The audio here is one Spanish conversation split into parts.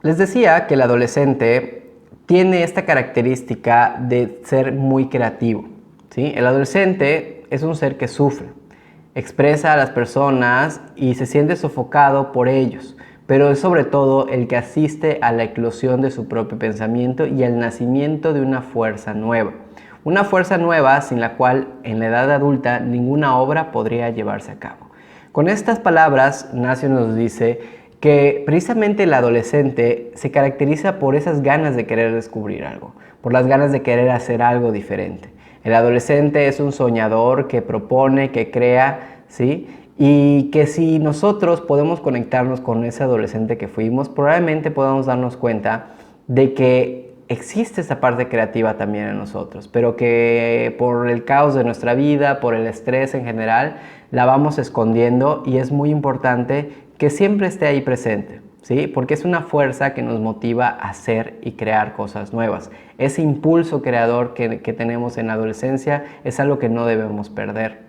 Les decía que el adolescente tiene esta característica de ser muy creativo, ¿sí? El adolescente es un ser que sufre, expresa a las personas y se siente sofocado por ellos, pero es sobre todo el que asiste a la eclosión de su propio pensamiento y al nacimiento de una fuerza nueva. Una fuerza nueva sin la cual en la edad adulta ninguna obra podría llevarse a cabo. Con estas palabras, Nacio nos dice que precisamente el adolescente se caracteriza por esas ganas de querer descubrir algo, por las ganas de querer hacer algo diferente. El adolescente es un soñador que propone, que crea, ¿sí? Y que si nosotros podemos conectarnos con ese adolescente que fuimos, probablemente podamos darnos cuenta de que existe esa parte creativa también en nosotros, pero que por el caos de nuestra vida, por el estrés en general, la vamos escondiendo y es muy importante que siempre esté ahí presente, ¿sí? Porque es una fuerza que nos motiva a hacer y crear cosas nuevas. Ese impulso creador que tenemos en la adolescencia es algo que no debemos perder.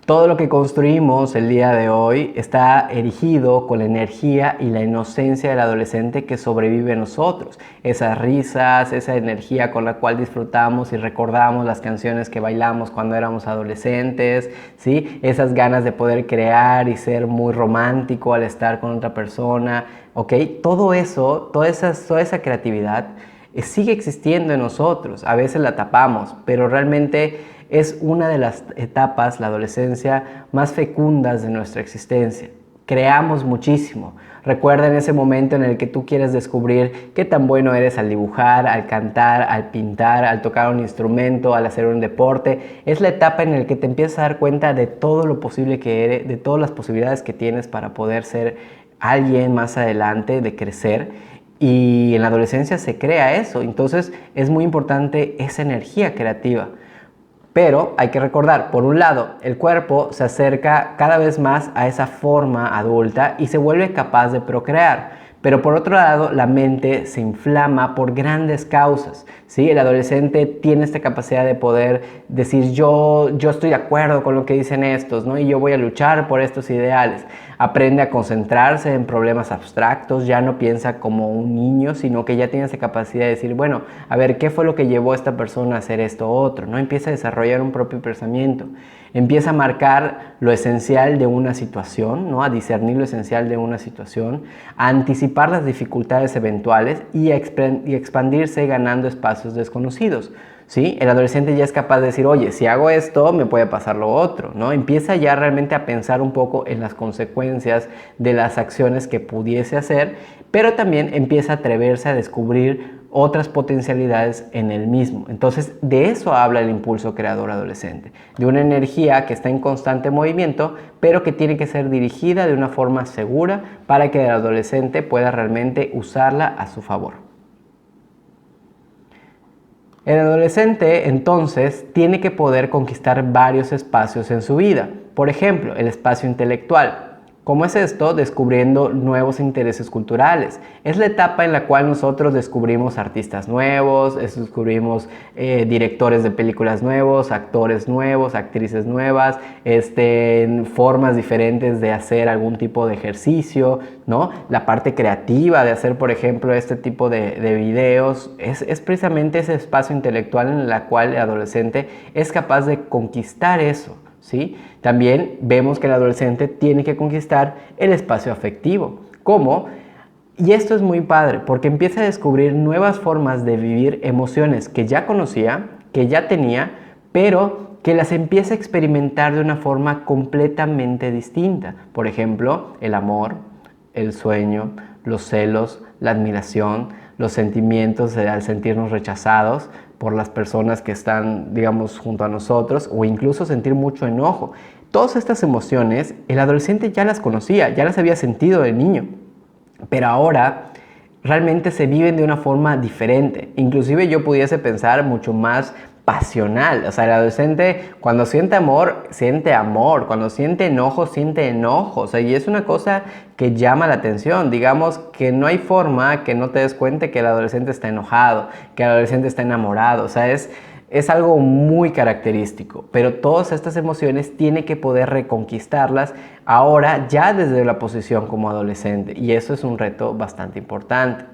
Todo lo que construimos el día de hoy está erigido con la energía y la inocencia del adolescente que sobrevive en nosotros. Esas risas, esa energía con la cual disfrutamos y recordamos las canciones que bailamos cuando éramos adolescentes, ¿sí? Esas ganas de poder crear y ser muy romántico al estar con otra persona, ¿ok? Todo eso, toda esa creatividad sigue existiendo en nosotros. A veces la tapamos, pero realmente es una de las etapas, la adolescencia, más fecundas de nuestra existencia. Creamos muchísimo. Recuerda en ese momento en el que tú quieres descubrir qué tan bueno eres al dibujar, al cantar, al pintar, al tocar un instrumento, al hacer un deporte. Es la etapa en la que te empiezas a dar cuenta de todo lo posible que eres, de todas las posibilidades que tienes para poder ser alguien más adelante, de crecer. Y en la adolescencia se crea eso. Entonces es muy importante esa energía creativa. Pero hay que recordar, por un lado, el cuerpo se acerca cada vez más a esa forma adulta y se vuelve capaz de procrear. Pero por otro lado, la mente se inflama por grandes causas, ¿sí? El adolescente tiene esta capacidad de poder decir yo estoy de acuerdo con lo que dicen estos, ¿no? Y yo voy a luchar por estos ideales. Aprende a concentrarse en problemas abstractos, ya no piensa como un niño, sino que ya tiene esa capacidad de decir, bueno, a ver, ¿qué fue lo que llevó a esta persona a hacer esto u otro? ¿No? Empieza a desarrollar un propio pensamiento. Empieza a marcar lo esencial de una situación, ¿no? A discernir lo esencial de una situación, a anticipar las dificultades eventuales y a expandirse ganando espacios desconocidos, ¿sí? El adolescente ya es capaz de decir, oye, si hago esto, me puede pasar lo otro, ¿no? Empieza ya realmente a pensar un poco en las consecuencias de las acciones que pudiese hacer, pero también empieza a atreverse a descubrir otras potencialidades en él mismo. Entonces, de eso habla el impulso creador adolescente, de una energía que está en constante movimiento, pero que tiene que ser dirigida de una forma segura para que el adolescente pueda realmente usarla a su favor. El adolescente, entonces, tiene que poder conquistar varios espacios en su vida. Por ejemplo, el espacio intelectual. ¿Cómo es esto? Descubriendo nuevos intereses culturales. Es la etapa en la cual nosotros descubrimos artistas nuevos, descubrimos directores de películas nuevos, actores nuevos, actrices nuevas, formas diferentes de hacer algún tipo de ejercicio, ¿no? La parte creativa de hacer, por ejemplo, este tipo de videos, es precisamente ese espacio intelectual en el cual el adolescente es capaz de conquistar eso, ¿sí? También vemos que el adolescente tiene que conquistar el espacio afectivo. ¿Cómo? Y esto es muy padre porque empieza a descubrir nuevas formas de vivir emociones que ya conocía, que ya tenía, pero que las empieza a experimentar de una forma completamente distinta. Por ejemplo, el amor, el sueño, los celos, la admiración, los sentimientos al sentirnos rechazados por las personas que están, digamos, junto a nosotros, o incluso sentir mucho enojo. Todas estas emociones, el adolescente ya las conocía, ya las había sentido de niño, pero ahora realmente se viven de una forma diferente. Inclusive yo pudiese pensar mucho más pasional. O sea, el adolescente cuando siente amor, siente amor. Cuando siente enojo, siente enojo. O sea, y es una cosa que llama la atención. Digamos que no hay forma que no te des cuenta que el adolescente está enojado, que el adolescente está enamorado. O sea, es algo muy característico, pero todas estas emociones tiene que poder reconquistarlas ahora ya desde la posición como adolescente, y eso es un reto bastante importante.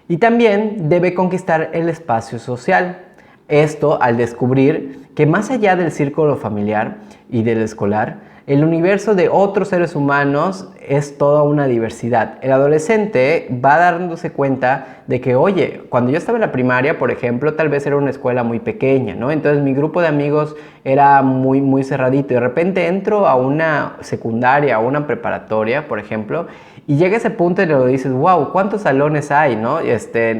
Y también debe conquistar el espacio social. Esto al descubrir que más allá del círculo familiar y del escolar, el universo de otros seres humanos es toda una diversidad. El adolescente va dándose cuenta de que, oye, cuando yo estaba en la primaria, por ejemplo, tal vez era una escuela muy pequeña, ¿no? Entonces mi grupo de amigos era muy cerradito. Y de repente entro a una secundaria, a una preparatoria, por ejemplo, y llega ese punto y lo dices, wow, ¿cuántos salones hay, no?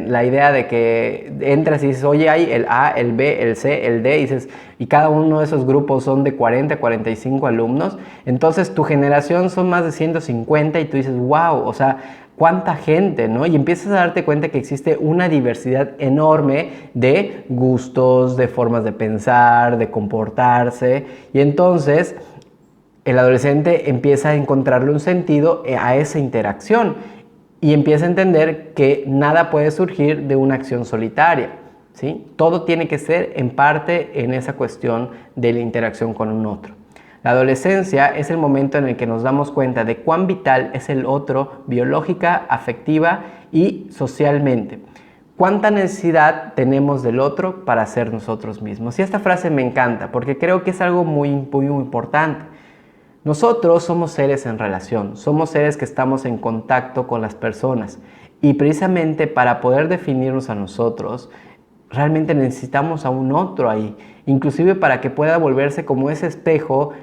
La idea de que entras y dices, oye, hay el A, el B, el C, el D, y dices, y cada uno de esos grupos son de 40 a 45 alumnos, entonces tu generación son más de 150 y tú dices, wow, o sea, cuánta gente, ¿no? Y empiezas a darte cuenta que existe una diversidad enorme de gustos, de formas de pensar, de comportarse, y entonces el adolescente empieza a encontrarle un sentido a esa interacción y empieza a entender que nada puede surgir de una acción solitaria, ¿sí? Todo tiene que ser en parte en esa cuestión de la interacción con un otro. La adolescencia es el momento en el que nos damos cuenta de cuán vital es el otro biológica, afectiva y socialmente. ¿Cuánta necesidad tenemos del otro para ser nosotros mismos? Y esta frase me encanta porque creo que es algo muy importante. Nosotros somos seres en relación, somos seres que estamos en contacto con las personas y precisamente para poder definirnos a nosotros, realmente necesitamos a un otro ahí, inclusive para que pueda volverse como ese espejo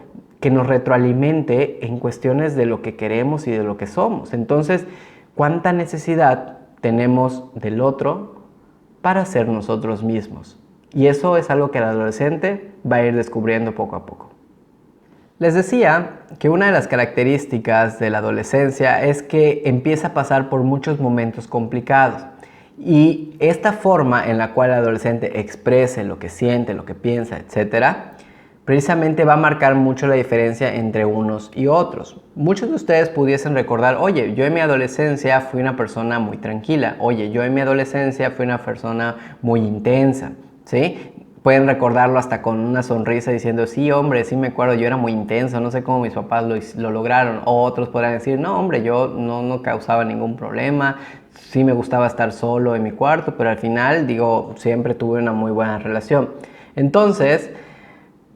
que nos retroalimente en cuestiones de lo que queremos y de lo que somos. Entonces, ¿cuánta necesidad tenemos del otro para ser nosotros mismos? Y eso es algo que el adolescente va a ir descubriendo poco a poco. Les decía que una de las características de la adolescencia es que empieza a pasar por muchos momentos complicados y esta forma en la cual el adolescente exprese lo que siente, lo que piensa, etcétera, precisamente va a marcar mucho la diferencia entre unos y otros. Muchos de ustedes pudiesen recordar, oye, yo en mi adolescencia fui una persona muy tranquila, oye, yo en mi adolescencia fui una persona muy intensa, ¿sí? Pueden recordarlo hasta con una sonrisa diciendo, sí, hombre, sí me acuerdo, yo era muy intenso, no sé cómo mis papás lo lograron. O otros podrán decir, no, hombre, yo no causaba ningún problema, sí me gustaba estar solo en mi cuarto, pero al final, digo, siempre tuve una muy buena relación. Entonces,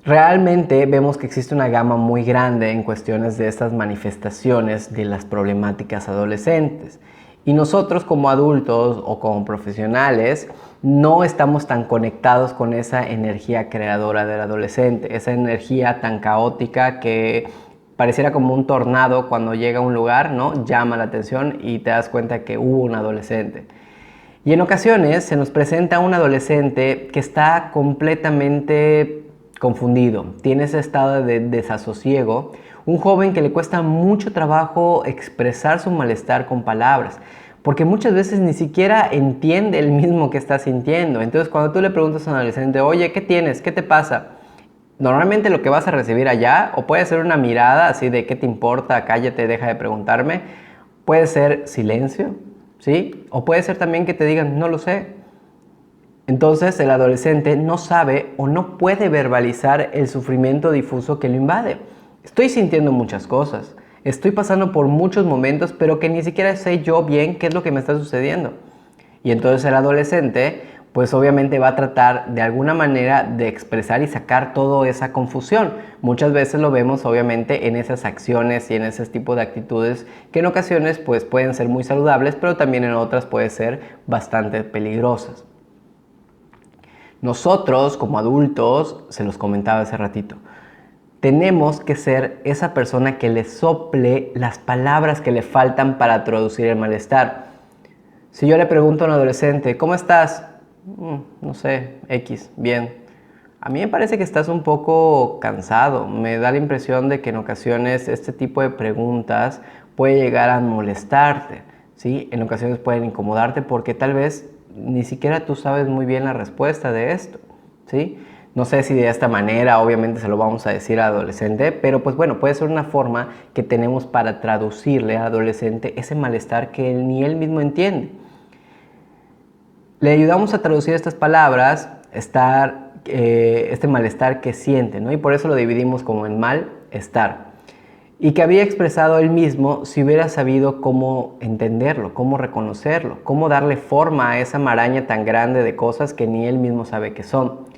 realmente vemos que existe una gama muy grande en cuestiones de estas manifestaciones de las problemáticas adolescentes. Y nosotros como adultos o como profesionales no estamos tan conectados con esa energía creadora del adolescente, esa energía tan caótica que pareciera como un tornado cuando llega a un lugar, ¿no? Llama la atención y te das cuenta que hubo un adolescente. Y en ocasiones se nos presenta un adolescente que está completamente confundido, tiene ese estado de desasosiego, un joven que le cuesta mucho trabajo expresar su malestar con palabras, porque muchas veces ni siquiera entiende el mismo que está sintiendo. Entonces cuando tú le preguntas a un adolescente, oye, ¿qué tienes? ¿Qué te pasa? Normalmente lo que vas a recibir allá, o puede ser una mirada así de ¿qué te importa? Cállate, deja de preguntarme. Puede ser silencio, ¿sí? O puede ser también que te digan, no lo sé. Entonces el adolescente no sabe o no puede verbalizar el sufrimiento difuso que lo invade. Estoy sintiendo muchas cosas, estoy pasando por muchos momentos, pero que ni siquiera sé yo bien qué es lo que me está sucediendo. Y entonces el adolescente, pues obviamente va a tratar de alguna manera de expresar y sacar toda esa confusión. Muchas veces lo vemos obviamente en esas acciones y en ese tipo de actitudes que en ocasiones pues pueden ser muy saludables, pero también en otras pueden ser bastante peligrosas. Nosotros como adultos, se los comentaba hace ratito, tenemos que ser esa persona que le sople las palabras que le faltan para traducir el malestar. Si yo le pregunto a un adolescente, ¿cómo estás? No sé, X, bien. A mí me parece que estás un poco cansado. Me da la impresión de que en ocasiones este tipo de preguntas puede llegar a molestarte, ¿sí? En ocasiones pueden incomodarte porque tal vez ni siquiera tú sabes muy bien la respuesta de esto, ¿sí? No sé si de esta manera, obviamente se lo vamos a decir al adolescente, pero pues bueno, puede ser una forma que tenemos para traducirle al adolescente ese malestar que ni él mismo entiende. Le ayudamos a traducir estas palabras, estar este malestar que siente, ¿no? Y por eso lo dividimos como en malestar. Y que había expresado él mismo si hubiera sabido cómo entenderlo, cómo reconocerlo, cómo darle forma a esa maraña tan grande de cosas que ni él mismo sabe que son.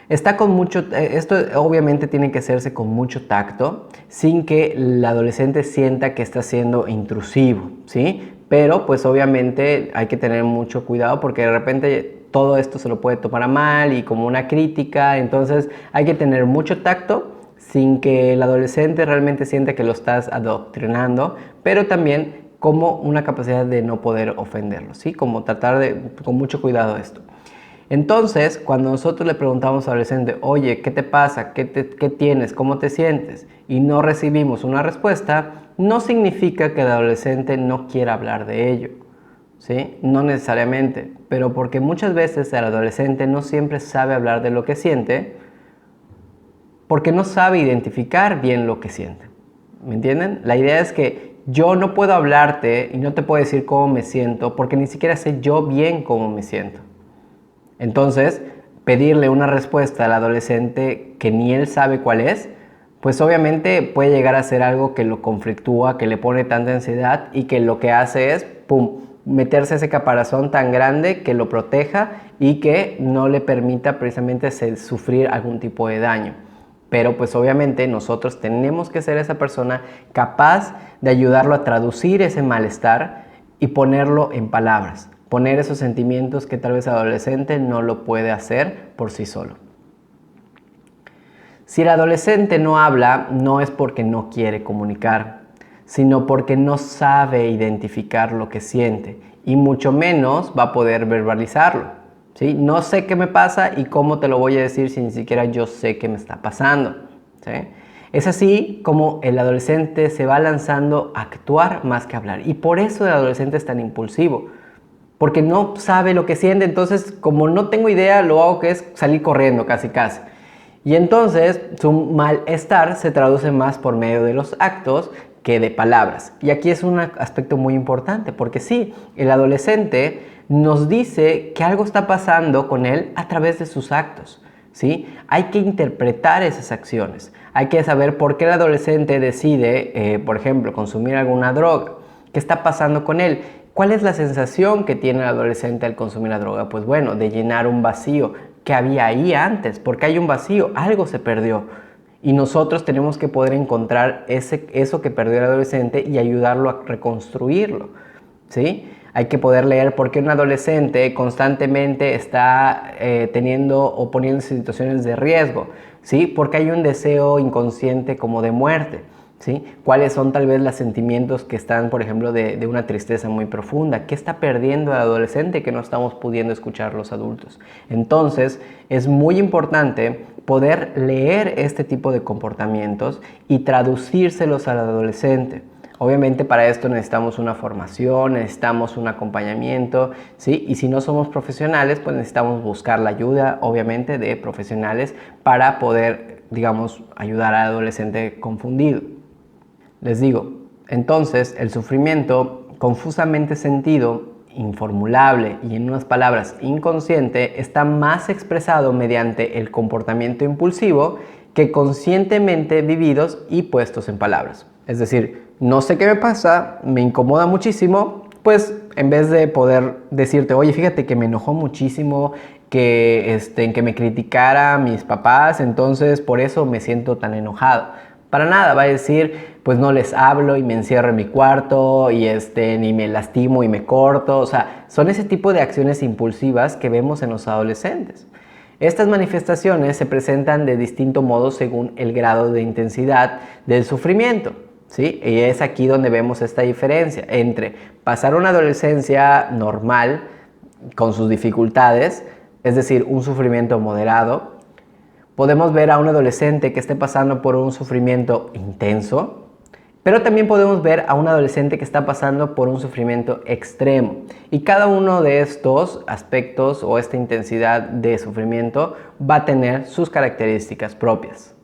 Está con mucho, esto obviamente tiene que hacerse con mucho tacto, sin que el adolescente sienta que está siendo intrusivo, ¿sí? Pero pues obviamente hay que tener mucho cuidado porque de repente todo esto se lo puede tomar a mal y como una crítica, entonces hay que tener mucho tacto sin que el adolescente realmente sienta que lo estás adoctrinando, pero también como una capacidad de no poder ofenderlo, ¿sí? Como tratar de, con mucho cuidado esto. Entonces, cuando nosotros le preguntamos al adolescente, oye, ¿qué te pasa? ¿Qué tienes? ¿Cómo te sientes? Y no recibimos una respuesta, no significa que el adolescente no quiera hablar de ello, ¿sí? No necesariamente, pero porque muchas veces el adolescente no siempre sabe hablar de lo que siente, porque no sabe identificar bien lo que siente. ¿Me entienden? La idea es que yo no puedo hablarte y no te puedo decir cómo me siento porque ni siquiera sé yo bien cómo me siento. Entonces, pedirle una respuesta al adolescente que ni él sabe cuál es, pues obviamente puede llegar a ser algo que lo conflictúa, que le pone tanta ansiedad y que lo que hace es, pum, meterse ese caparazón tan grande que lo proteja y que no le permita precisamente sufrir algún tipo de daño. Pero pues obviamente nosotros tenemos que ser esa persona capaz de ayudarlo a traducir ese malestar y ponerlo en palabras. Poner esos sentimientos que tal vez el adolescente no lo puede hacer por sí solo. Si el adolescente no habla, no es porque no quiere comunicar, sino porque no sabe identificar lo que siente y mucho menos va a poder verbalizarlo. ¿Sí? No sé qué me pasa y cómo te lo voy a decir si ni siquiera yo sé qué me está pasando. ¿Sí? Es así como el adolescente se va lanzando a actuar más que hablar. Y por eso el adolescente es tan impulsivo. Porque no sabe lo que siente, entonces como no tengo idea, lo hago que es salir corriendo casi casi. Y entonces su malestar se traduce más por medio de los actos que de palabras. Y aquí es un aspecto muy importante, porque sí, el adolescente nos dice que algo está pasando con él a través de sus actos, ¿sí? Hay que interpretar esas acciones. Hay que saber por qué el adolescente decide, por ejemplo, consumir alguna droga. ¿Qué está pasando con él? ¿Cuál es la sensación que tiene el adolescente al consumir la droga? Pues bueno, de llenar un vacío que había ahí antes, porque hay un vacío, algo se perdió. Y nosotros tenemos que poder encontrar eso que perdió el adolescente y ayudarlo a reconstruirlo, ¿sí? Hay que poder leer por qué un adolescente constantemente está teniendo o poniéndose en situaciones de riesgo, ¿sí? Porque hay un deseo inconsciente como de muerte, ¿sí? ¿Cuáles son tal vez los sentimientos que están, por ejemplo, de una tristeza muy profunda? ¿Qué está perdiendo el adolescente que no estamos pudiendo escuchar los adultos? Entonces, es muy importante poder leer este tipo de comportamientos y traducírselos al adolescente. Obviamente para esto necesitamos una formación, necesitamos un acompañamiento, ¿sí? Y si no somos profesionales, pues necesitamos buscar la ayuda, obviamente, de profesionales para poder, digamos, ayudar al adolescente confundido. Les digo, entonces el sufrimiento confusamente sentido, informulable y en unas palabras inconsciente está más expresado mediante el comportamiento impulsivo que conscientemente vividos y puestos en palabras. Es decir, no sé qué me pasa, me incomoda muchísimo, pues en vez de poder decirte, oye, fíjate que me enojó muchísimo que me criticara mis papás, entonces por eso me siento tan enojado. Para nada, va a decir, pues no les hablo y me encierro en mi cuarto y ni me lastimo y me corto. O sea, son ese tipo de acciones impulsivas que vemos en los adolescentes. Estas manifestaciones se presentan de distinto modo según el grado de intensidad del sufrimiento, ¿sí? Y es aquí donde vemos esta diferencia entre pasar una adolescencia normal con sus dificultades, es decir, un sufrimiento moderado. Podemos ver a un adolescente que esté pasando por un sufrimiento intenso, pero también podemos ver a un adolescente que está pasando por un sufrimiento extremo. Y cada uno de estos aspectos o esta intensidad de sufrimiento va a tener sus características propias.